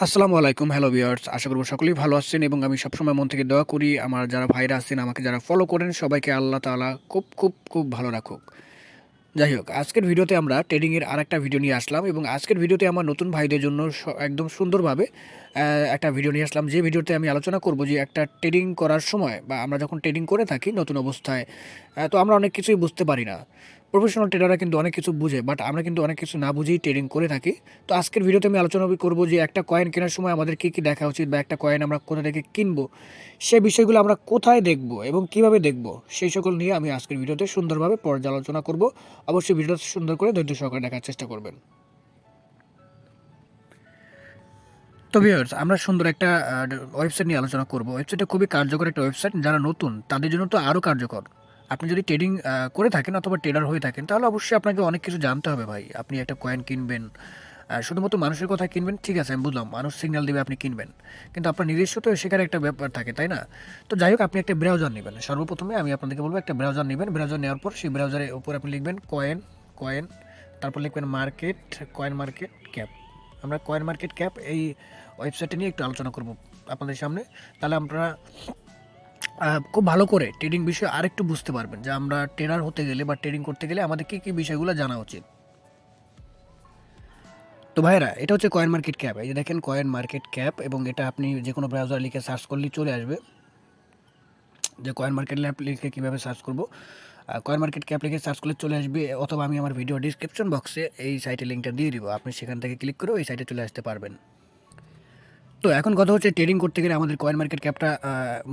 আসসালামু আলাইকুম, hello viewers. আশা করব সকলেই ভালো আছেন এবং আমি সবসময় মন থেকে দোয়া করি আমার যারা ভাইরা আছেন, আমাকে যারা ফলো করেন সবাইকে আল্লাহ তাআলা খুব খুব খুব ভালো রাখুক। যাই হোক, আজকের ভিডিওতে আমরা ট্রেডিংয়ের আরেকটা ভিডিও নিয়ে আসলাম এবং আজকের ভিডিওতে আমার নতুন ভাইদের জন্য একদম সুন্দরভাবে একটা ভিডিও নিয়ে আসলাম। যে ভিডিওতে আমি আলোচনা করব যে একটা ট্রেডিং করার সময় বা আমরা যখন ট্রেডিং করে থাকি নতুন অবস্থায়, তো আমরা অনেক কিছুই বুঝতে পারি না। প্রফেশনাল ট্রেডাররা কিন্তু অনেক কিছু বুঝে, বাট আমরা কিন্তু অনেক কিছু না বুঝেই ট্রেডিং করে থাকি। তো আজকের ভিডিওতে আমি আলোচনা করব যে একটা কয়েন কেনার সময় আমাদের কী কী দেখা উচিত বা একটা কয়েন আমরা কোথা থেকে কিনবো, সেই বিষয়গুলো আমরা কোথায় দেখব এবং কিভাবে দেখব, সেই সকল নিয়ে আমি আজকের ভিডিওতে সুন্দরভাবে পর্যালোচনা করব। অবশ্যই ভিডিওটা সুন্দর করে ধৈর্য সহকারে দেখার চেষ্টা করবেন। তো ভিউয়ার্স, আমরা সুন্দর একটা ওয়েবসাইট নিয়ে আলোচনা করব। ওয়েবসাইটটা খুবই কার্যকর একটা ওয়েবসাইট। যারা নতুন তাদের জন্য তো আরও কার্যকর। আপনি যদি ট্রেডিং করে থাকেন অথবা ট্রেডার হয়ে থাকেন, তাহলে অবশ্যই আপনাকে অনেক কিছু জানতে হবে ভাই। আপনি একটা কয়েন কিনবেন, শুধুমাত্র মানুষের কথা কিনবেন, ঠিক আছে আমি বুঝলাম, মানুষ সিগন্যাল দেবে আপনি কিনবেন, কিন্তু আপনার নিজস্ব তো সেখানে একটা ব্যাপার থাকে, তাই না? তো যাই হোক, আপনি একটা ব্রাউজার নেবেন। সর্বপ্রথমে আমি আপনাদেরকে বলবো একটা ব্রাউজার নেবেন। ব্রাউজার নেওয়ার পর সেই ব্রাউজারের উপর আপনি লিখবেন কয়েন, কয়েন, তারপর লিখবেন মার্কেট, কয়েন মার্কেট ক্যাপ। আমরা কয়েন মার্কেট ক্যাপ এই ওয়েবসাইটটা নিয়ে একটু আলোচনা করব আপনাদের সামনে। তাহলে আমরা খুব ভালো করে ট্রেডিং বিষয়ে আরেকটু বুঝতে পারবেন যে আমরা ট্রেডার হতে গেলে বা ট্রেডিং করতে গেলে আমাদের কী কী বিষয়গুলো জানা উচিত। তো ভাইরা, এটা হচ্ছে কয়েন মার্কেট ক্যাপ। এই যে দেখেন কয়েন মার্কেট ক্যাপ, এবং এটা আপনি যে কোনো ব্রাউজার লিখে সার্চ করলেই চলে আসবে। যে কয়েন মার্কেট ল্যাপ লিখে কীভাবে সার্চ করব, কয়েন মার্কেট ক্যাপ লিখে সার্চ করলে চলে আসবে, অথবা আমি আমার ভিডিও ডিসক্রিপশন বক্সে এই সাইটের লিঙ্কটা দিয়ে দিব, আপনি সেখান থেকে ক্লিক করে ওই সাইটে চলে আসতে পারবেন। তো এখন কথা হচ্ছে, ট্রেডিং করতে গেলে আমাদের কয়েন মার্কেট ক্যাপটা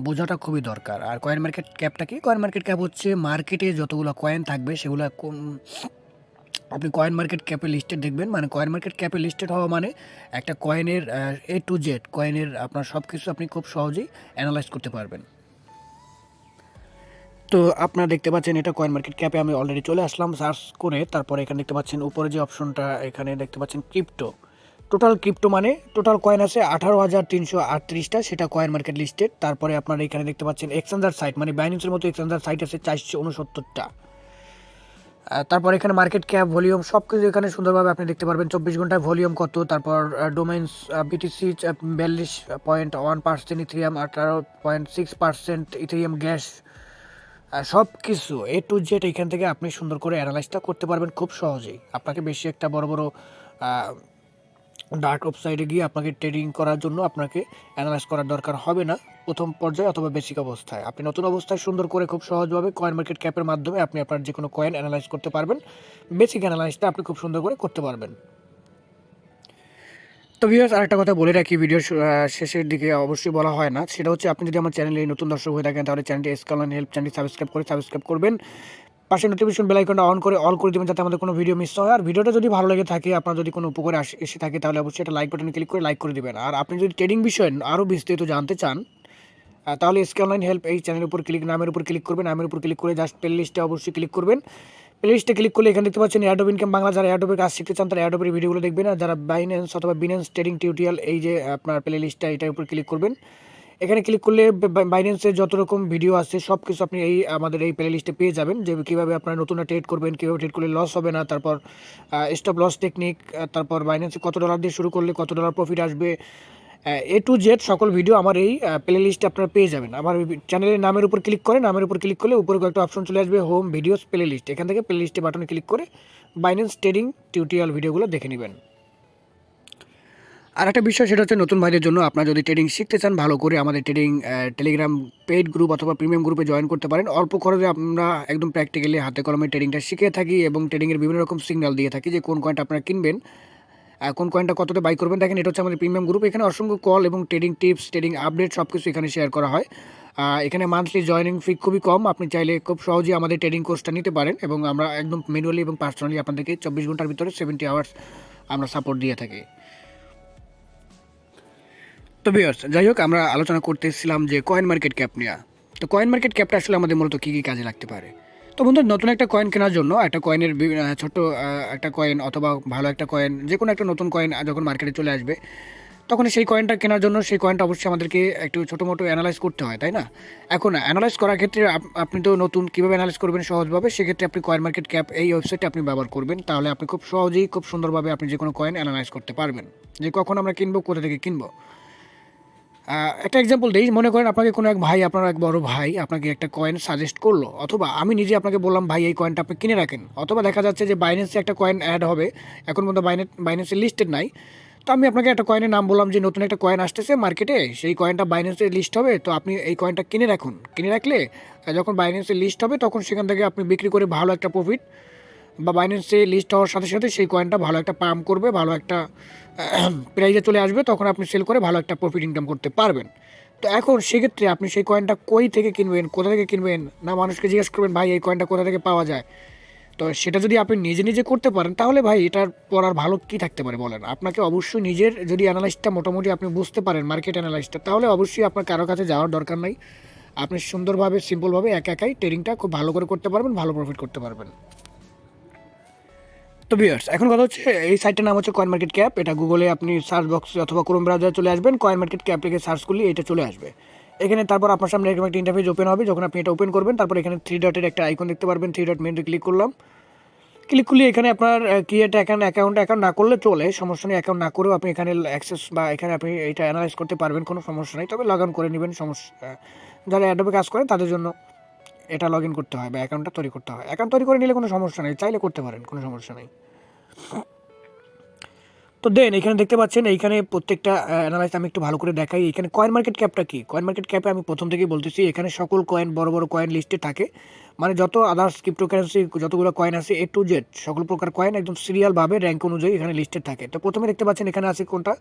বোঝাটা খুবই দরকার। আর কয়েন মার্কেট ক্যাপটা কি? কয়েন মার্কেট ক্যাপ হচ্ছে মার্কেটে যতগুলো কয়েন থাকবে সেগুলো আপনি কয়েন মার্কেট ক্যাপে লিস্টেড দেখবেন। মানে কয়েন মার্কেট ক্যাপে লিস্টেড হওয়া মানে একটা কয়েনের এ টু জেড কয়েনের আপনার সব কিছু আপনি খুব সহজেই অ্যানালাইজ করতে পারবেন। তো আপনারা দেখতে পাচ্ছেন এটা কয়েন মার্কেট ক্যাপে আমি অলরেডি চলে আসলাম সার্চ করে। তারপরে এখানে দেখতে পাচ্ছেন উপরে যে অপশনটা, এখানে দেখতে পাচ্ছেন ক্রিপ্টো। টোটাল ক্রিপ্টো মানে টোটাল কয়েন আছে 18,338টা, সেটা কয়েন মার্কেট লিস্টেড। তারপরে আপনারা এখানে দেখতে পাচ্ছেন এক্সচেঞ্জার সাইট, মানে বাইন্যান্সের মতো এক্সচেঞ্জার সাইট আছে 469টা। তারপর এখানে মার্কেট ক্যাপ, ভলিউম সব কিছু এখানে সুন্দরভাবে আপনি দেখতে পারবেন। 24 ঘন্টায় ভলিউম কত, তারপর domains BTC 42.1%, Ethereum 18.6%, Ethereum gas, সব কিছু এ টু জেড এখান থেকে আপনি সুন্দর করে অ্যানালাইজটা করতে পারবেন খুব সহজেই। আপনাকে বেশি একটা বড় বড় ডার্ক ওয়েবসাইটে গিয়ে আপনাকে ট্রেডিং করার জন্য আপনাকে অ্যানালাইজ করার দরকার হবে না প্রথম পর্যায়ে অথবা বেসিক অবস্থায়। আপনি নতুন অবস্থায় সুন্দর করে খুব সহজভাবে কয়েন মার্কেট ক্যাপের মাধ্যমে আপনি আপনার যে কোনো কয়েন অ্যানালাইজ করতে পারবেন। বেসিক অ্যানালাইজটা আপনি খুব সুন্দর করে করতে পারবেন। তো ভিউয়ার্স, আরেকটা কথা বলে রাখি, ভিডিওর শেষের দিকে অবশ্যই বলা হয় না, সেটা হচ্ছে আপনি যদি আমার চ্যানেলে নতুন দর্শক হয়ে থাকেন তাহলে চ্যানেলটি স্কলার হেল্প চ্যানেলটি সাবস্ক্রাইব করবেন। পাশে নোটিফিকেশন বেল আইকনটা অন করে অল করে দেবেন যাতে আমাদের কোনো ভিডিও মিস না হয়। আর ভিডিওটা যদি ভালো লেগে থাকে, আপনার যদি কোনো উপকারে এসে থাকে, তাহলে অবশ্যই একটা লাইক বাটনে ক্লিক করে লাইক করে দেবেন। আর আপনি যদি ট্রেডিং বিষয়ে আরও বিস্তারিত জানতে চান, তাহলে এসকে অনলাইন হেল্প এই চ্যানেলের উপর নামের উপর ক্লিক করবেন। নামের উপর ক্লিক করে জাস্ট প্লে লিস্টে অবশ্যই ক্লিক করবেন। প্লে লিস্টে ক্লিক করলে এখানে দেখতে পাচ্ছেন অ্যাডোব ইনকাম বাংলা। যারা অ্যাডোবের কাজ শিখতে চান তারা অ্যাডোবের ভিডিওগুলো দেখবেন। আর যারা বাইন্যান্স অথবা বিনান্স ট্রেডিং টিউটোরিয়াল, এই যে আপনার প্লে লিস্টটা, এটার উপর ক্লিক করবেন। এখানে ক্লিক করলে বাইন্যান্সের যত রকম ভিডিও আছে সব কিছু আপনি আমাদের এই প্লে লিস্টে পেয়ে যাবেন, যে কীভাবে আপনারা নতুন ট্রেড করবেন, কীভাবে ট্রেড করলে লস হবে না, তারপর স্টপ লস টেকনিক, তারপর বাইন্যান্সে কত ডলার দিয়ে শুরু করলে কত ডলার প্রফিট আসবে, এ টু জেড সকল ভিডিও আমার এই প্লে লিস্টে আপনারা পেয়ে যাবেন। আমার চ্যানেলের নামের উপর ক্লিক করেন, নামের উপর ক্লিক করলে উপরে কয়েকটা অপশন চলে আসবে, হোম, ভিডিওস, প্লে লিস্ট। এখান থেকে প্লে লিস্টে বাটনে ক্লিক করে বাইন্যান্স ট্রেডিং টিউটোরিয়াল ভিডিওগুলো দেখে নেবেন। আর একটা বিষয়, সেটা হচ্ছে নতুন ভাইদের জন্য, আপনারা যদি ট্রেডিং শিখতে চান ভালো করে, আমাদের ট্রেডিং টেলিগ্রাম পেইড গ্রুপ অথবা প্রিমিয়াম গ্রুপে জয়েন করতে পারেন। অল্প খরচে আমরা একদম প্র্যাকটিক্যালি হাতে কলমে ট্রেডিংটা শিখে থাকি এবং ট্রেডিংয়ের বিভিন্ন রকম সিগন্যাল দিয়ে থাকি যে কোন কয়েনটা আপনারা কিনবেন, কোন কয়েনটা কতটা বাই করবেন। দেখেন, এটা হচ্ছে আমাদের প্রিমিয়াম গ্রুপ। এখানে অসংখ্য কল এবং ট্রেডিং টিপস, ট্রেডিং আপডেট সব কিছু এখানে শেয়ার করা হয়। এখানে মান্থলি জয়েনিং ফি খুবই কম, আপনি চাইলে খুব সহজেই আমাদের ট্রেডিং কোর্সটা নিতে পারেন এবং আমরা একদম ম্যানুয়ালি এবং পার্সোনালি আপনাদেরকে 24 ঘন্টার ভিতরে 70 আওয়ার্স আমরা সাপোর্ট দিয়ে থাকি। তো ভিউয়ার্স, যাই হোক, আমরা আলোচনা করতেছিলাম যে কয়েন মার্কেট ক্যাপ নিয়ে। তো কয়েন মার্কেট ক্যাপটা আসলে আমাদের মূলত কী কী কাজে লাগতে পারে। তো বন্ধু, নতুন একটা কয়েন কেনার জন্য একটা কয়েনের ছোট্ট একটা কয়েন অথবা ভালো একটা কয়েন, যে কোনো একটা নতুন কয়েন যখন মার্কেটে চলে আসবে, তখন সেই কয়েনটা কেনার জন্য সেই কয়েনটা অবশ্যই আমাদেরকে একটু ছোটো মোটো অ্যানালাইজ করতে হয়, তাই না? এখন অ্যানালাইজ করার ক্ষেত্রে আপনি তো নতুন, কীভাবে অ্যানালাইজ করবেন সহজভাবে, সেক্ষেত্রে আপনি কয়েন মার্কেট ক্যাপ এই ওয়েবসাইটটা আপনি ব্যবহার করবেন। তাহলে আপনি খুব সহজেই খুব সুন্দরভাবে আপনি যে কোনো কয়েন অ্যানালাইজ করতে পারবেন, যে কখন আমরা কিনবো, কোথা থেকে কিনবো। একটা এক্সাম্পল দিই, মনে করেন আপনাকে কোনো এক ভাই, আপনার এক বড় ভাই আপনাকে একটা কয়েন সাজেস্ট করলো, অথবা আমি নিজে আপনাকে বললাম ভাই এই কয়েনটা আপনি কিনে রাখেন, অথবা দেখা যাচ্ছে যে বাইন্যান্সে একটা কয়েন অ্যাড হবে, এখন পর্যন্ত বাইন্যান্সে লিস্টেড নাই, তো আমি আপনাকে একটা কয়েনের নাম বললাম যে নতুন একটা কয়েন আসতেছে মার্কেটে, সেই কয়েনটা বাইন্যান্সে লিস্ট হবে, তো আপনি এই কয়েনটা কিনে রাখুন। কিনে রাখলে যখন বাইন্যান্সে লিস্ট হবে তখন সেখান থেকে আপনি বিক্রি করে ভালো একটা প্রফিট, বা বাইন্যান্সে লিস্ট হওয়ার সাথে সাথে সেই কয়েনটা ভালো একটা পাম্প করবে, ভালো একটা প্রাইজে চলে আসবে, তখন আপনি সেল করে ভালো একটা প্রফিট ইনকাম করতে পারবেন। তো এখন সেক্ষেত্রে আপনি সেই কয়েনটা কই থেকে কিনবেন, কোথা থেকে কিনবেন, না মানুষকে জিজ্ঞেস করবেন ভাই এই কয়েনটা কোথা থেকে পাওয়া যায়, তো সেটা যদি আপনি নিজে নিজে করতে পারেন তাহলে ভাই এটার পর আর ভালো কী থাকতে পারে বলেন। আপনাকে অবশ্যই নিজের যদি অ্যানালাইসটা মোটামুটি আপনি বুঝতে পারেন, মার্কেট অ্যানালাইসটা, তাহলে অবশ্যই আপনার কারো কাছে যাওয়ার দরকার নাই, আপনি সুন্দরভাবে সিম্পলভাবে একাই ট্রেডিংটা খুব ভালো করে করতে পারবেন, ভালো প্রফিট করতে পারবেন। তো ভিউয়ার্স, এখন কথা হচ্ছে এই সাইটটার নাম হচ্ছে কয়েন মার্কেট ক্যাপ। এটা গুগলে আপনি সার্চ বক্সে অথবা ক্রোম ব্রাউজারে চলে আসবেন, কয়েন মার্কেট ক্যাপ লিখে সার্চ করলে এটা চলে আসবে। এখানে তারপর আপনার সামনে এরকম একটা ইন্টারফেস ওপেন হবে। যখন আপনি এটা ওপেন করবেন, তারপর এখানে 3 ডটের একটা আইকন দেখতে পারবেন, 3 ডট মেনুতে ক্লিক করলাম। ক্লিক করলে এখানে আপনার ক্রিয়েট অ্যাকাউন্ট না করলে চলে, সমস্যা নেই। অ্যাকাউন্ট না করেও আপনি এখানে অ্যাক্সেস বা এখানে আপনি এটা অ্যানালাইজ করতে পারবেন, কোনো সমস্যা নেই। তবে লগ ইন করে নেবেন, যারা অ্যাডোবে কাজ করেন তাদের জন্য এটা লগ ইন করতে হয় বা অ্যাকাউন্টটা তৈরি করতে হয়। অ্যাকাউন্ট তৈরি করে নিলে কোনো সমস্যা নেই, চাইলে করতে পারেন, কোনো সমস্যা নেই। তো দেন এখানে দেখতে পাচ্ছেন, এইখানে প্রত্যেকটা অ্যানালাইজ আমি একটু ভালো করে দেখাই। এখানে কয়েন মার্কেট ক্যাপটা কি, কয়েন মার্কেট ক্যাপে আমি প্রথম থেকেই বলতেছি, এখানে সকল কয়েন, বড় বড় কয়েন লিস্টে থাকে, মানে যত আদার্স ক্রিপ্টোকারেন্সি যতগুলো কয়েন আছে A to Z সকল প্রকার কয়েন একদম সিরিয়ালভাবে র্যাঙ্ক অনুযায়ী এখানে লিস্টেড থাকে। তো প্রথমে দেখতে পাচ্ছেন এখানে আছে কোনটা,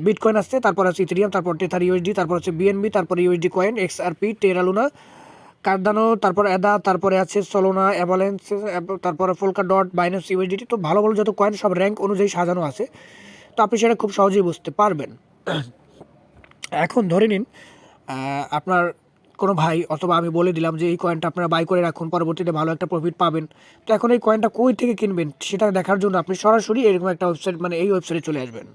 বিটকয়েন আসছে, তারপর আছে ইথেরিয়াম, তারপর টেথার ইউএসডি, তারপর হচ্ছে বিএনবি, তারপর ইউএসডি কয়েন, XRP, টেরা লুনা, কার্দানো, তারপর অ্যাদা, তারপরে আছে সোলোনা, অ্যাভালেন্স, তারপরে ফোলকা ডট, বাইন্যান্স ইউএসডিটি। তো ভালো ভালো যত কয়েন সব র্যাঙ্ক অনুযায়ী সাজানো আছে, তো আপনি সেটা খুব সহজেই বুঝতে পারবেন। এখন ধরে নিন আপনার কোনো ভাই অথবা আমি বলে দিলাম যে এই কয়েনটা আপনারা বাই করে রাখুন, পরবর্তীতে ভালো একটা প্রফিট পাবেন। তো এখন এই কয়েনটা কই থেকে কিনবেন সেটা দেখার জন্য আপনি সরাসরি এরকম একটা ওয়েবসাইট, মানে এই ওয়েবসাইটে চলে আসবেন।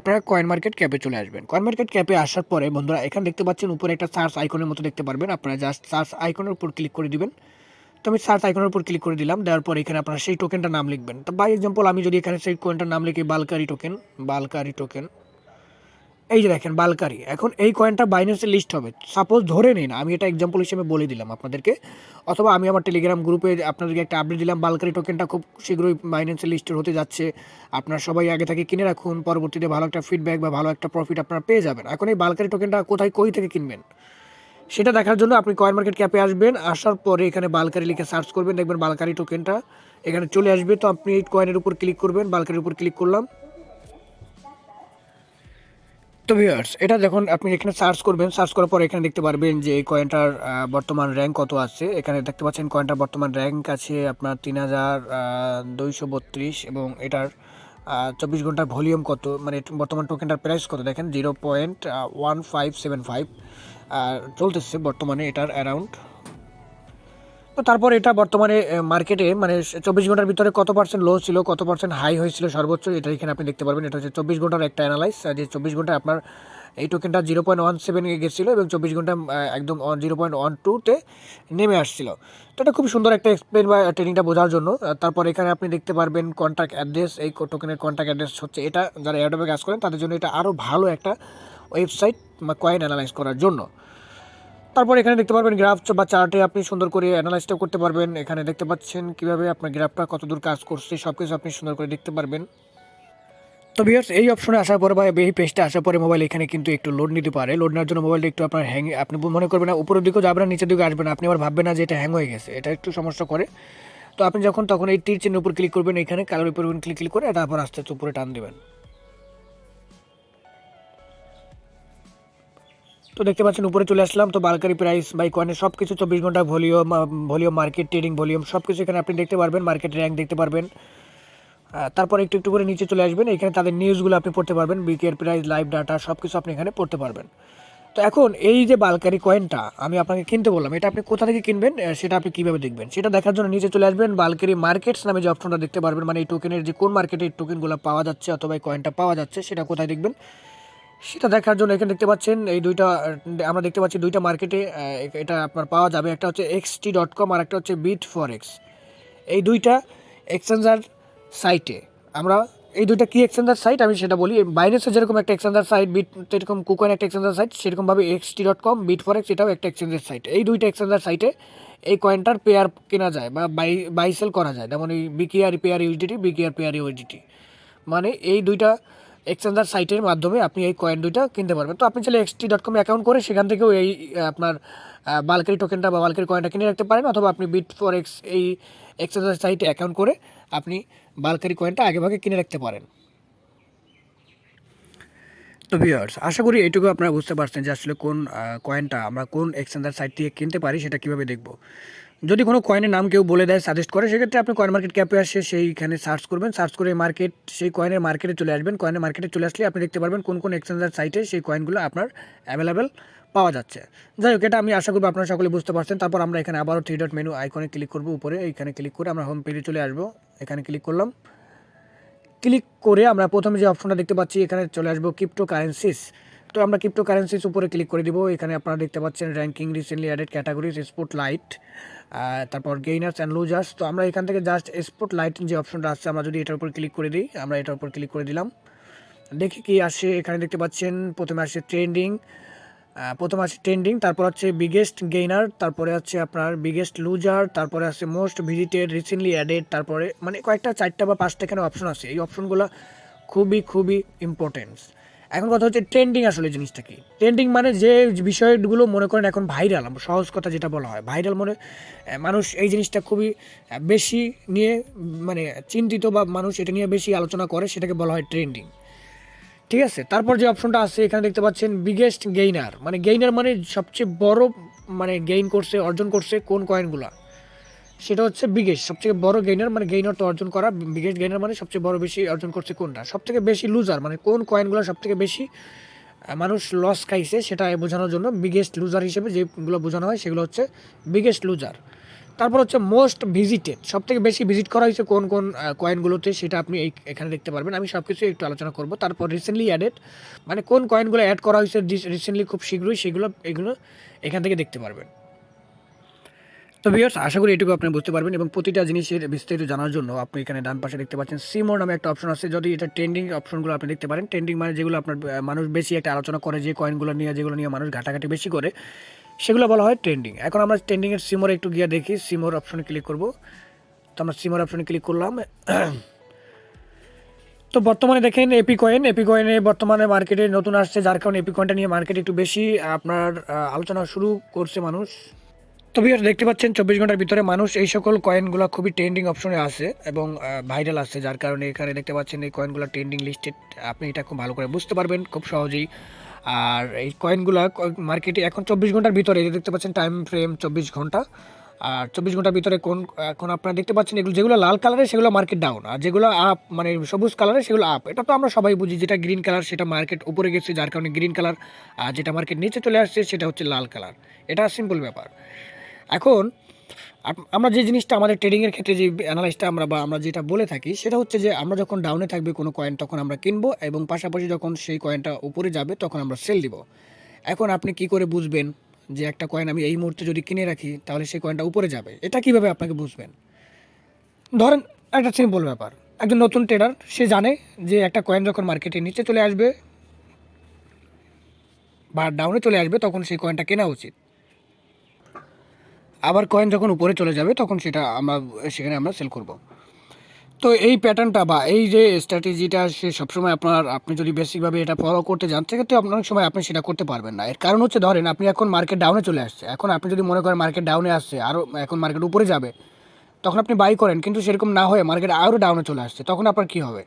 আপনারা কয়েন মার্কেট ক্যাপে চলে আসবেন। কয়েন মার্কেট ক্যাপে আসার পরে বন্ধুরা এখানে দেখতে পাচ্ছেন উপরে একটা সার্চ আইকনের মতো দেখতে পারবেন, আপনারা জাস্ট সার্চ আইকনের উপর ক্লিক করে দিবেন। তো আমি সার্চ আইকনের উপর ক্লিক করে দিলাম, দেওয়ার পর এখানে আপনারা সেই টোকেনটার নাম লিখবেন। তো বাই এক্সাম্পল আমি যদি এখানে সেই কয়েনটার নাম লিখি বালকারি টোকেন, এই যে দেখেন বালকারি, এখন এই কয়েনটা বাইন্যান্সে লিস্ট হবে। সাপোজ ধরে নিন, আমি এটা এক্সাম্পল হিসেবে বলে দিলাম আপনাদেরকে, অথবা আমি আমার টেলিগ্রাম গ্রুপে আপনাদেরকে একটা আপডেট দিলাম, বালকারি টোকেনটা খুব শীঘ্রই বাইন্যান্সে লিস্টেড হতে যাচ্ছে, আপনারা সবাই আগে থেকে কিনে রাখুন, পরবর্তীতে ভালো একটা ফিডব্যাক বা ভালো একটা প্রফিট আপনারা পেয়ে যাবেন। এখন এই বালকারি টোকেনটা কই থেকে কিনবেন সেটা দেখার জন্য আপনি কয়েন মার্কেট ক্যাপে আসবেন। আসার পরে এখানে বালকারি লিখে সার্চ করবেন, দেখবেন বালকারি টোকেনটা এখানে চলে আসবে। তো আপনি এই কয়েনের উপর ক্লিক করবেন, বালকারির উপর ক্লিক করলাম। তো ভিউয়ার্স, এটা যখন আপনি এখানে সার্চ করবেন, সার্চ করার পর এখানে দেখতে পারবেন যে এই কয়েনটার বর্তমান র্যাঙ্ক কত আছে। এখানে দেখতে পাচ্ছেন কয়েনটার বর্তমান র্যাঙ্ক আছে আপনার 3232, এবং এটার 24 ঘন্টার ভলিউম কত, মানে বর্তমান টোকেনটার প্রাইস কত দেখেন 0.1575 চলতেছে বর্তমানে এটার অ্যারাউন্ড। তো তারপর এটা বর্তমানে মার্কেটে মানে 24 ঘন্টার ভিতরে কত পার্সেন্ট লো ছিল, কত পার্সেন্ট হাই হয়েছিল সর্বোচ্চ, এটা এখানে আপনি দেখতে পারবেন। এটা হচ্ছে 24 ঘন্টার একটা অ্যানালাইজ, যে 24 ঘন্টায় আপনার এই টোকেনটা 0.17 গেছিলো এবং 24 ঘন্টা একদম 0.12-তে নেমে আসছিল। তো এটা খুব সুন্দর একটা এক্সপ্লেন বা ট্রেনিংটা বোঝার জন্য। তারপর এখানে আপনি দেখতে পারবেন কন্ট্যাক্ট অ্যাড্রেস, এই টোকেনের কন্ট্যাক্ট অ্যাড্রেস হচ্ছে এটা, যারা অ্যাডোবে কাজ করেন তাদের জন্য এটা আরও ভালো একটা ওয়েবসাইট বা কয়েন অ্যানালাইজ করার জন্য। তারপর এখানে দেখতে পারবেন গ্রাফ বা চার্টে আপনি সুন্দর করে অ্যানালাইজটা করতে পারবেন। এখানে দেখতে পাচ্ছেন কীভাবে আপনার গ্রাফটা কতদূর কাজ করছে, সব কিছু আপনি সুন্দর করে দেখতে পারবেন। তো ভিউয়ার্স, এই অপশনে আসার পরে বা এই পেজটা আসার পরে মোবাইল এখানে কিন্তু একটু লোড নিতে পারে। লোড নেওয়ার জন্য মোবাইলটা একটু আপনার আপনি মনে করবেন না উপরের দিকেও যাবেন না, নিচের দিকে আসবেন না, আপনি আবার ভাববেন না যে এটা হ্যাং হয়ে গেছে, এটা একটু সমস্যা করে। তো আপনি তখন এই তীর চিহ্নের উপর ক্লিক করবেন, এখানে কালোর উপর ক্লিক করে তারপর আস্তে আস্তে উপরে টান দেবেন। তো দেখতে পাচ্ছেন উপরে চলে আসলাম। তো বালকারি প্রাইস বাই কয়েনের সব কিছু 24 ঘন্টা ভলিউম মার্কেট ট্রেডিং ভলিউম সব কিছু এখানে আপনি দেখতে পারবেন, মার্কেট র্যাঙ্ক দেখতে পারবেন। তারপর একটু একটু করে নিচে চলে আসবেন, এখানে তাদের নিউজগুলো আপনি পড়তে পারবেন, বিকের প্রাইস, লাইভ ডাটা সব কিছু আপনি এখানে পড়তে পারবেন। তো এখন এই যে বালকারি কয়েনটা আমি আপনাকে কিনতে বললাম, এটা আপনি কোথা থেকে কিনবেন সেটা আপনি কীভাবে দেখবেন, সেটা দেখার জন্য নিচে চলে আসবেন। বালকারি মার্কেটস নামে যে অপশনটা দেখতে পারবেন, মানে এই টোকেনের যে কোন মার্কেটে এই টোকেনগুলো পাওয়া যাচ্ছে অথবা এই কয়েনটা পাওয়া যাচ্ছে সেটা কোথায় দেখবেন, সেটা দেখার জন্য এখানে দেখতে পাচ্ছেন এই দুইটা, আমরা দেখতে পাচ্ছি দুইটা মার্কেটে এটা আপনার পাওয়া যাবে। একটা হচ্ছে xt.com আর একটা হচ্ছে বিট ফরেক্স। এই দুইটা এক্সচেঞ্জার সাইটে আমরা, এই দুইটা কি এক্সচেঞ্জার সাইট আমি সেটা বলি। বাইন্যান্সে যেরকম একটা এক্সচেঞ্জার সাইট, বিট যেরকম কুকয়েন একটা এক্সচেঞ্জার সাইট, সেরকমভাবে xt.com বিট ফরেক্স এটাও একটা এক্সচেঞ্জার সাইট। এই দুইটা এক্সচেঞ্জার সাইটে এই কয়েনটার পেয়ার কেনা যায় বা বাই সেল করা যায়, যেমন এই BKR pair USDT, BKR pair USDT, মানে এই দুইটা এক্সচেঞ্জার সাইটের মাধ্যমে আপনি এই কয়েন দুইটা কিনতে পারবেন। তো আপনি চাইলে xt.com অ্যাকাউন্ট করে সেখান থেকেও এই আপনার বালকারি টোকেনটা বা বালকারি কয়েনটা কিনে রাখতে পারেন, অথবা আপনি বিট ফরেক্স এই এক্সচেঞ্জার সাইটে অ্যাকাউন্ট করে আপনি বালকারি কয়েনটা আগেভাগে কিনে রাখতে পারেন। তো ভিউয়ার্স, আশা করি এইটুকু আপনারা বুঝতে পারছেন যে আসলে কোন কয়েনটা আমরা কোন এক্সচেঞ্জার সাইট থেকে কিনতে পারি সেটা কীভাবে দেখব। যদি কোনো কয়েনের নাম কেউ বলে দেয়, সাজেস্ট করে, সেক্ষেত্রে আপনি কয়েন মার্কেট ক্যাপে আসে সেইখানে সার্চ করবেন, সার্চ করে মার্কেট, সেই কয়েনের মার্কেটে চলে আসবেন। কয়েনের মার্কেটে চলে আসলে আপনি দেখতে পারবেন কোন কোন এক্সচেঞ্জার সাইটে সেই কয়েনগুলো আপনার অ্যাভেলেবেল পাওয়া যাচ্ছে। যাই হোক, এটা আমি আশা করব আপনারা সকলে বুঝতে পারছেন। তারপর আমরা এখানে আবারও 3 ডট মেনু আইকনে ক্লিক করব, উপরে এইখানে ক্লিক করে আমরা হোম পেজে চলে আসবো। এখানে ক্লিক করলাম, ক্লিক করে আমরা প্রথমে যে অপশনটা দেখতে পাচ্ছি এখানে চলে আসবো ক্রিপ্টো কারেন্সিস। তো আমরা ক্রিপ্টো কারেন্সিস উপরে ক্লিক করে দিব। এখানে আপনারা দেখতে পাচ্ছেন ranking, recently added categories, spotlight, তারপর গেইনার্স অ্যান্ড লুজার্স। তো আমরা এখান থেকে জাস্ট স্পটলাইট যে অপশনটা আসছে আমরা যদি এটার উপর ক্লিক করে দিই, আমরা এটার উপর ক্লিক করে দিলাম, দেখি কি আসে। এখানে দেখতে পাচ্ছেন প্রথমে আসে ট্রেন্ডিং, তারপর হচ্ছে বিগেস্ট গেইনার, তারপরে হচ্ছে আপনার বিগেস্ট লুজার, তারপরে আছে মোস্ট ভিজিটেড, রিসেন্টলি অ্যাডেড, তারপরে মানে কয়েকটা 4টা বা 5টা এখানে অপশন আছে। এই অপশনগুলো খুবই খুবই ইম্পর্টেন্স। এখন কথা হচ্ছে ট্রেন্ডিং আসলে জিনিসটা কি। ট্রেন্ডিং মানে যে বিষয়গুলো মনে করেন এখন ভাইরাল, সহজ কথা যেটা বলা হয় ভাইরাল, মনে মানুষ এই জিনিসটা খুবই বেশি নিয়ে মানে চিন্তিত বা মানুষ এটা নিয়ে বেশি আলোচনা করে, সেটাকে বলা হয় ট্রেন্ডিং। ঠিক আছে, তারপর যে অপশনটা আছে এখানে দেখতে পাচ্ছেন বিগেস্ট গেইনার, মানে গেইনার মানে সবচেয়ে বড়, মানে গেইন করছে, অর্জন করছে কোন কয়েনগুলো, সেটা হচ্ছে বিগেস্ট, সবথেকে বড় গেইনার, মানে গেইনার তো অর্জন করা, বিগেস্ট গেইনার মানে সবচেয়ে বড় বেশি অর্জন করছে কোনটা। সবথেকে বেশি লুজার মানে কোন কয়েনগুলো সবথেকে বেশি মানুষ লস খাইছে সেটা বোঝানোর জন্য বিগেস্ট লুজার হিসেবে যেগুলো বোঝানো হয় সেগুলো হচ্ছে বিগেস্ট লুজার। তারপর হচ্ছে মোস্ট ভিজিটেড, সবথেকে বেশি ভিজিট করা হয়েছে কোন কোন কয়েনগুলোতে, সেটা আপনি এখানে দেখতে পারবেন। আমি সব কিছু একটু আলোচনা করব। তারপর রিসেন্টলি অ্যাডেড, মানে কোন কয়েনগুলো অ্যাড করা হয়েছে রিসেন্টলি, খুব শীঘ্রই, এগুলো এখান থেকে দেখতে পারবেন। তো ভিউয়ার্স, আশা করি এটুকু আপনি বুঝতে পারবেন এবং প্রতিটা জিনিসের বিস্তারিত জানার জন্য আপনি এখানে ডান পাশে দেখতে পাচ্ছেন সিমোর নামে একটা অপশন আছে। যদি এটা ট্রেন্ডিং অপশনগুলো আপনি দেখতে পারেন, ট্রেন্ডিং মানে যেগুলো আপনার মানুষ বেশি একটা আলোচনা করে, যে কয়েনগুলো নিয়ে, যেগুলো নিয়ে মানুষ ঘাটাঘাটি বেশি করে, সেগুলো বলা হয় ট্রেন্ডিং। এখন আমরা ট্রেন্ডিংয়ের সিমোরে একটু গিয়ে দেখি, সিমোর অপশনে ক্লিক করব। তো আমরা সিমোর অপশনে ক্লিক করলাম। তো বর্তমানে দেখেন এপি কয়েনে বর্তমানে মার্কেটে নতুন আসছে, যার কারণে এপি কয়েনটা নিয়ে মার্কেটে একটু বেশি আপনার আলোচনা শুরু করছে মানুষ। তো ভিউয়ার্স, দেখতে পাচ্ছেন 24 ঘন্টার ভিতরে মানুষ এই সকল কয়েনগুলো খুবই ট্রেন্ডিং অপশনে আছে এবং ভাইরাল আছে, যার কারণে এখানে দেখতে পাচ্ছেন এই কয়েনগুলো ট্রেন্ডিং লিস্টেড। আপনি এটা খুব ভালো করে বুঝতে পারবেন খুব সহজেই। আর এই কয়েনগুলো মার্কেটে এখন 24 ঘন্টার ভিতরে, এই দেখতে পাচ্ছেন টাইম ফ্রেম 24 ঘন্টা। আর 24 ঘন্টার ভিতরে এখন আপনারা দেখতে পাচ্ছেন এগুলো, যেগুলো লাল কালারে সেগুলো মার্কেট ডাউন, আর যেগুলো আপ মানে সবুজ কালারে সেগুলো আপ। এটা তো আমরা সবাই বুঝি, যেটা গ্রিন কালার সেটা মার্কেট উপরে গেছে, যার কারণে গ্রিন কালার, আর যেটা মার্কেট নিচে চলে আসছে সেটা হচ্ছে লাল কালার। এটা সিম্পল ব্যাপার। এখন আমরা যে জিনিসটা আমাদের ট্রেডিংয়ের ক্ষেত্রে যে অ্যানালাইসটা আমরা যেটা বলে থাকি সেটা হচ্ছে যে আমরা যখন ডাউনে থাকবে কোনো কয়েন তখন আমরা কিনবো, এবং পাশাপাশি যখন সেই কয়েনটা উপরে যাবে তখন আমরা সেল দিব। এখন আপনি কি করে বুঝবেন যে একটা কয়েন আমি এই মুহূর্তে যদি কিনে রাখি তাহলে সেই কয়েনটা উপরে যাবে, এটা কিভাবে আপনাকে বুঝবেন? ধরেন একটা সিম্পল ব্যাপার, একজন নতুন ট্রেডার সে জানে যে একটা কয়েন যখন মার্কেটে নিচে চলে আসবে বা ডাউনে চলে আসবে তখন সেই কয়েনটা কেনা উচিত। আবার কয়েন যখন উপরে চলে যাবে তখন সেখানে আমরা সেল করব। তো এই প্যাটার্নটা বা এই যে স্ট্র্যাটেজিটা সে সবসময় আপনি যদি বেসিকভাবে এটা ফলো করতে যান, সেক্ষেত্রে অনেক সময় আপনি সেটা করতে পারবেন না। এর কারণ হচ্ছে ধরেন আপনি এখন মার্কেট ডাউনে চলে আসছে, এখন আপনি যদি মনে করেন মার্কেট ডাউনে আসছে আরও, এখন মার্কেট উপরে যাবে, তখন আপনি বাই করেন, কিন্তু সেরকম না হয়ে মার্কেট আরও ডাউনে চলে আসছে, তখন আপনার কী হবে?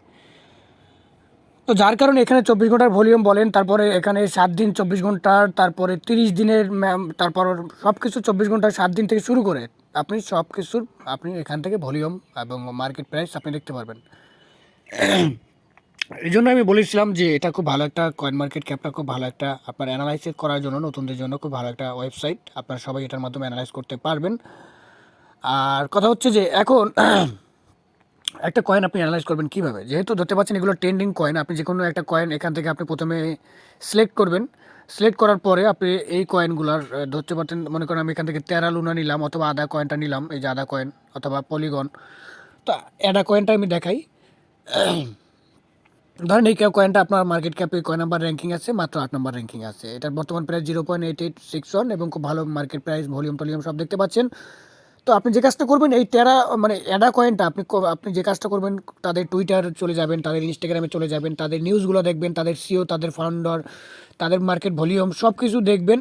তো যার কারণে এখানে 24 ঘন্টার ভলিউম বলেন, তারপরে এখানে 7 দিন 24 ঘন্টার, তারপরে 30 দিনের, তারপর সব কিছু 24 ঘন্টার 7 দিন থেকে শুরু করে আপনি সব কিছুর আপনি এখান থেকে ভলিউম এবং মার্কেট প্রাইস আপনি দেখতে পারবেন। এই জন্য আমি বলেছিলাম যে এটা খুব ভালো একটা কয়েন মার্কেট ক্যাপটা খুব ভালো একটা আপনার অ্যানালাইসিস করার জন্য, নতুনদের জন্য খুব ভালো একটা ওয়েবসাইট। আপনারা সবাই এটার মাধ্যমে অ্যানালাইজ করতে পারবেন। আর কথা হচ্ছে যে এখন একটা কয়েন আপনি অ্যানালাইজ করবেন কীভাবে, যেহেতু ধরতে পারছেন এগুলো ট্রেন্ডিং কয়েন, আপনি যে কোনো একটা কয়েন এখান থেকে আপনি প্রথমে সিলেক্ট করবেন। সিলেক্ট করার পরে আপনি এই কয়েনগুলার ধরতে পারছেন, মনে করেন আমি এখান থেকে তেরা লুনা নিলাম অথবা আদা কয়েনটা নিলাম, এই যে আদা কয়েন অথবা পলিগন। তো আদা কয়েনটা আমি দেখাই। ধরেন এই কয়েনটা আপনার মার্কেট ক্যাপে কয় নাম্বার র্যাঙ্কিং আছে, মাত্র 8 নম্বর র্যাঙ্কিং আছে। এটার বর্তমান প্রাইস 0.8861 এবং খুব ভালো মার্কেট প্রাইস, ভলিউম টলিউম সব দেখতে পাচ্ছেন। তো আপনি যে কাজটা করবেন এই মানে অ্যাডা কয়েনটা আপনি যে কাজটা করবেন, তাদের টুইটার চলে যাবেন, তাদের ইনস্টাগ্রামে চলে যাবেন, তাদের নিউজগুলো দেখবেন, তাদের সিও, তাদের ফাউন্ডার, তাদের মার্কেট ভলিউম সব কিছু দেখবেন।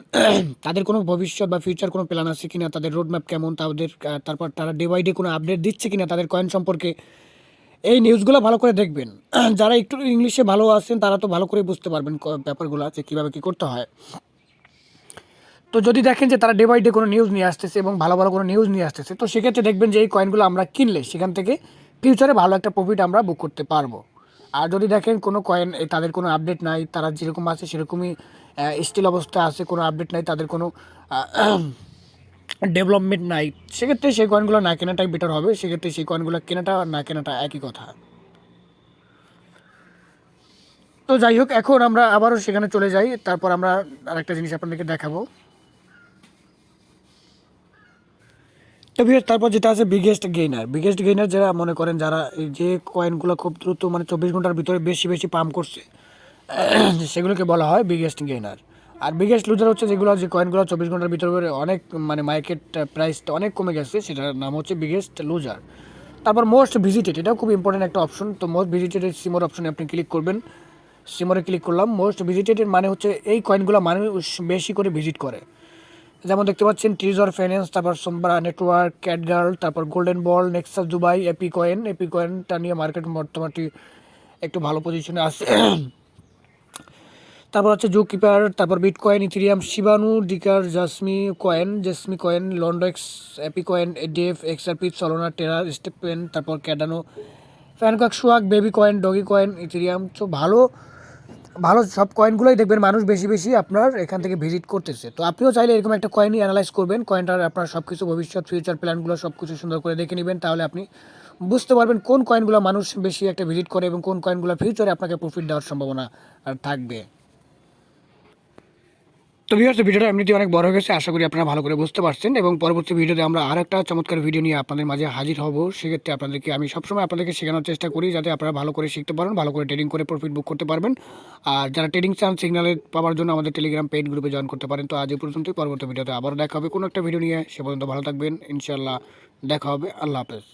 তাদের কোনো ভবিষ্যৎ বা ফিউচার কোনো প্ল্যান আছে কিনা, তাদের রোডম্যাপ কেমন, তাদের তারপর তারা ডে বাই ডে কোনো আপডেট দিচ্ছে কিনা তাদের কয়েন সম্পর্কে, এই নিউজগুলো ভালো করে দেখবেন। যারা একটু ইংলিশে ভালো আছেন তারা তো ভালো করে বুঝতে পারবেন ব্যাপারগুলো যে কীভাবে কী করতে হয়। তো যদি দেখেন যে তারা ডে বাই ডে কোনো নিউজ নিয়ে আসতেছে এবং ভালো ভালো কোনো নিউজ নিয়ে আসতেছে, তো সেক্ষেত্রে দেখবেন যে এই কয়েনগুলো আমরা কিনলে সেখান থেকে ফিউচারে ভালো একটা প্রফিট আমরা বুক করতে পারবো। আর যদি দেখেন কোনো কয়েন তাদের কোনো আপডেট নাই, তারা যেরকম আছে সেরকমই স্টিল অবস্থা আছে, কোনো আপডেট নাই, তাদের কোনো ডেভেলপমেন্ট নাই, সেক্ষেত্রে সেই কয়েনগুলো না কেনাটাই বেটার হবে। সেক্ষেত্রে সেই কয়েনগুলো কেনাটা না কেনাটা একই কথা। তো যাই হোক, এখন আমরা আবারও সেখানে চলে যাই। তারপর আমরা আরেকটা জিনিস আপনাদেরকে দেখাবো। তো তারপর যেটা আছে বিগেস্ট গেইনার যারা মনে করেন, যারা এই যে কয়েনগুলো খুব দ্রুত মানে 24 ঘন্টার ভিতরে বেশি বেশি পাম্প করছে, সেগুলোকে বলা হয় বিগেস্ট গেইনার। আর বিগেস্ট লুজার হচ্ছে যেগুলো, যে কয়েনগুলো 24 ঘন্টার ভিতরে অনেক মানে মার্কেট প্রাইসটা অনেক কমে গেছে, সেটার নাম হচ্ছে বিগেস্ট লুজার। তারপর মোস্ট ভিজিটেড, এটাও খুব ইম্পর্টেন্ট একটা অপশন। তো মোস্ট ভিজিটেড সিমোর অপশনে আপনি ক্লিক করবেন। সিমোরে ক্লিক করলাম। মোস্ট ভিজিটেডের মানে হচ্ছে এই কয়েনগুলো মানুষ বেশি করে ভিজিট করে। যেমন দেখতে পাচ্ছেন ট্রিজর ফাইন্যান্স, তারপর সোমবার নেটওয়ার্ক, ক্যাটগার্ল, তারপর golden ball, Nexus Dubai, ape কয়েনটা নিয়ে মার্কেট বর্তমানটি একটু ভালো পজিশনে আছে। তারপর হচ্ছে জো কিপার, তারপর বিটকয়েন, ইথেরিয়াম, শিবানু, ডিকার, জেসমি কয়েন, লন্ডেক্স, ape coin, ADF, XRP, Solana, Terra, Stepn, তারপর ক্যাডানো, ফ্যানকক, সোয়াক, baby coin, doggy coin, Ethereum. তো ভালো ভালো সব কয়েনগুলোই দেখবেন মানুষ বেশি বেশি আপনার এখান থেকে ভিজিট করতেছে। তো আপনিও চাইলে এরকম একটা কয়েনই অ্যানালাইজ করবেন, কয়েনটার আপনার সব কিছু ভবিষ্যৎ ফিউচার প্ল্যানগুলো সব কিছু সুন্দর করে দেখে নেবেন। তাহলে আপনি বুঝতে পারবেন কোন কয়েনগুলো মানুষ বেশি একটা ভিজিট করে এবং কোন কয়েনগুলো ফিউচারে আপনাকে প্রফিট দেওয়ার সম্ভাবনা থাকবে। তো ভিউয়ার্স, ভিডিওটা এমনিতেই অনেক বড় হয়ে গেছে, আশা করি আপনারা ভালো করে বুঝতে পারছেন এবং পরবর্তী ভিডিওতে আমরা আরেকটা চমৎকার ভিডিও নিয়ে আপনাদের মাঝে হাজির হব। সেক্ষেত্রে আমি সবসময় আপনাদেরকে শেখানোর চেষ্টা করি যাতে আপনারা ভালো করে শিখতে পারেন, ভালো করে ট্রেডিং করে প্রফিট বুক করতে পারবেন। আর যারা ট্রেডিং চান সিগনালে পাওয়ার জন্য আমাদের টেলিগ্রাম পেইড গ্রুপে জয়েন করতে পারেন। তো আজ এই পর্যন্তই, পরবর্তী ভিডিওতে আবার দেখা হবে কোনো একটা ভিডিও নিয়ে। সে পর্যন্ত ভালো থাকবেন, ইনশাআল্লাহ দেখা হবে। আল্লাহ হাফেজ।